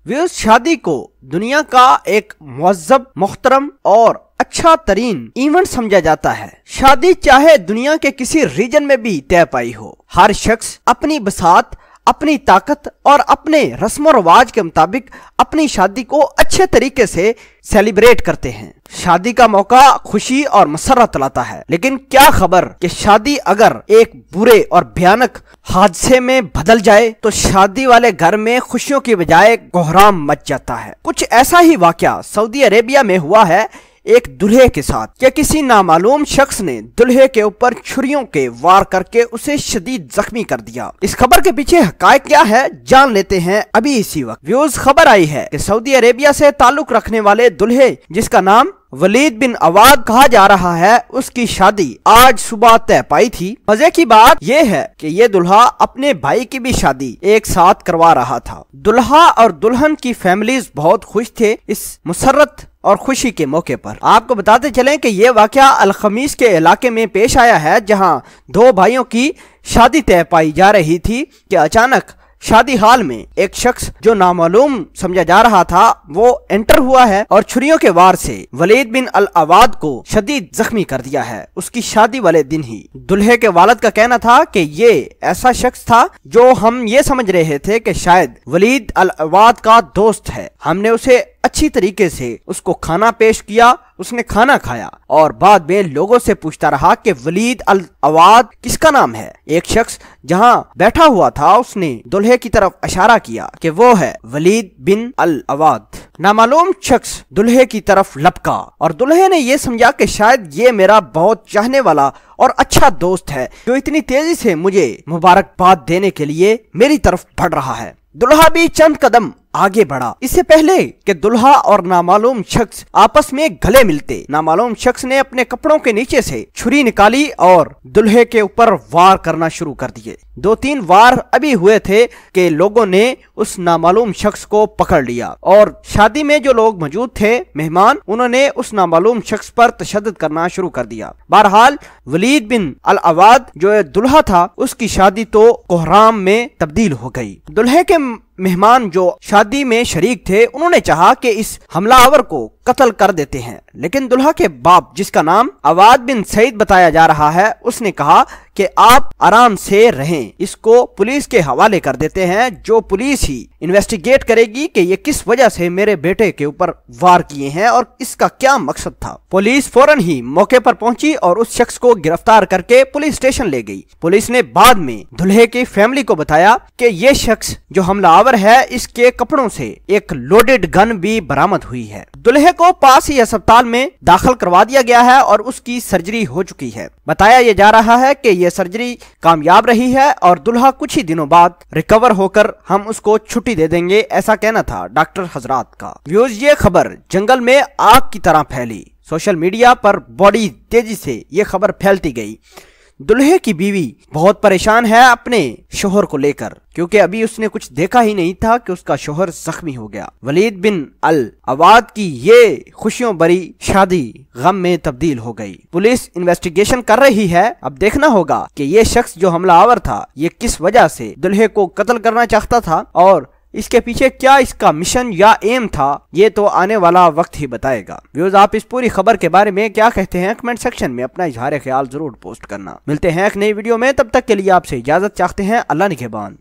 Viewers, शादी को दुनिया का एक मुअज़्ज़ब, मोहतरम और अच्छा तरीन इवेंट समझा जाता है। शादी चाहे दुनिया के किसी रीजन में भी तय पाई हो, हर शख्स अपनी बसात, अपनी ताकत और अपने रस्म रिवाज के मुताबिक अपनी शादी को अच्छे तरीके से सेलिब्रेट करते हैं। शादी का मौका खुशी और मसरत लाता है, लेकिन क्या खबर कि शादी अगर एक बुरे और भयानक हादसे में बदल जाए तो शादी वाले घर में खुशियों की बजाय कोहराम मच जाता है। कुछ ऐसा ही वाकया सऊदी अरेबिया में हुआ है एक दुल्हे के साथ कि किसी नामालूम शख्स ने दुल्हे के ऊपर छुरियों के वार करके उसे शदीद जख्मी कर दिया। इस खबर के पीछे हकायक क्या है, जान लेते हैं अभी इसी वक्त। व्यूअर्स, खबर आई है कि सऊदी अरेबिया से ताल्लुक रखने वाले दुल्हे, जिसका नाम वलीद बिन अवाद कहा जा रहा है, उसकी शादी आज सुबह तय पाई थी। मजे की बात यह है कि ये दुल्हा अपने भाई की भी शादी एक साथ करवा रहा था। दुल्हा और दुल्हन की फैमिलीज बहुत खुश थे इस मुसर्रत और खुशी के मौके पर। आपको बताते चलें कि ये वाकया अल-खमीस के इलाके में पेश आया है, जहां दो भाइयों की शादी तय पाई जा रही थी कि अचानक शादी हाल में एक शख्स जो नामालूम समझा जा रहा था वो एंटर हुआ है और छुरियों के वार से वलीद बिन अल अवाद को शदीद जख्मी कर दिया है, उसकी शादी वाले दिन ही। दुल्हे के वालिद का कहना था कि ये ऐसा शख्स था जो हम ये समझ रहे थे कि शायद वलीद अल अवाद का दोस्त है। हमने उसे अच्छी तरीके से उसको खाना पेश किया, उसने खाना खाया और बाद में लोगों से पूछता रहा कि वलीद अल अवाद किसका नाम है। एक शख्स जहां बैठा हुआ था उसने दुल्हे की तरफ इशारा किया कि वो है वलीद बिन अल अवाद। नामालूम शख्स दुल्हे की तरफ लपका और दुल्हे ने ये समझा कि शायद ये मेरा बहुत चाहने वाला और अच्छा दोस्त है जो इतनी तेजी से मुझे मुबारकबाद देने के लिए मेरी तरफ बढ़ रहा है। दुल्हा भी चंद कदम आगे बढ़ा। इससे पहले कि दुल्हा और नामालूम शख्स आपस में गले मिलते, नामालूम शख्स ने अपने कपड़ों के नीचे से छुरी निकाली और दुल्हे के ऊपर वार करना शुरू कर दिए। 2-3 वार अभी हुए थे कि लोगों ने उस नामालूम शख्स को पकड़ लिया और शादी में जो लोग मौजूद थे, मेहमान, उन्होंने उस नामालूम शख्स पर तशद्दुद करना शुरू कर दिया। बहरहाल वलीद बिन अल अवाद जो दुल्हा था, उसकी शादी तो कोहराम में तब्दील हो गई। दुल्हे के मेहमान जो शादी में शरीक थे, उन्होंने चाहा कि इस हमलावर को कत्ल कर देते हैं, लेकिन दुल्हा के बाप, जिसका नाम अवाद बिन सईद बताया जा रहा है, उसने कहा कि आप आराम से रहें, इसको पुलिस के हवाले कर देते हैं, जो पुलिस ही इन्वेस्टिगेट करेगी कि ये किस वजह से मेरे बेटे के ऊपर वार किए हैं और इसका क्या मकसद था। पुलिस फौरन ही मौके पर पहुंची और उस शख्स को गिरफ्तार करके पुलिस स्टेशन ले गई। पुलिस ने बाद में दुल्हे की फैमिली को बताया कि ये शख्स जो हमलावर है, इसके कपड़ों से एक लोडेड गन भी बरामद हुई है। दुल्हे को पास ही अस्पताल में दाखिल करवा दिया गया है और उसकी सर्जरी हो चुकी है। बताया यह जा रहा है कि यह सर्जरी कामयाब रही है और दुल्हा कुछ ही दिनों बाद रिकवर होकर हम उसको छुट्टी दे देंगे, ऐसा कहना था डॉक्टर हजरात का। व्यूअर्स, ये खबर जंगल में आग की तरह फैली। सोशल मीडिया पर बड़ी तेजी से ये खबर फैलती गई। दुल्हे की बीवी बहुत परेशान है अपने शोहर को लेकर, क्योंकि अभी उसने कुछ देखा ही नहीं था कि उसका शोहर जख्मी हो गया। वलीद बिन अल अवाद की ये खुशियों भरी शादी गम में तब्दील हो गई। पुलिस इन्वेस्टिगेशन कर रही है। अब देखना होगा कि ये शख्स जो हमलावर था, ये किस वजह से दुल्हे को कत्ल करना चाहता था और इसके पीछे क्या इसका मिशन या एम था, ये तो आने वाला वक्त ही बताएगा। व्यूअर्स, आप इस पूरी खबर के बारे में क्या कहते हैं, कमेंट सेक्शन में अपना इजहार ख्याल जरूर पोस्ट करना। मिलते हैं एक नई वीडियो में, तब तक के लिए आपसे इजाजत चाहते हैं। अल्लाह निगहबान।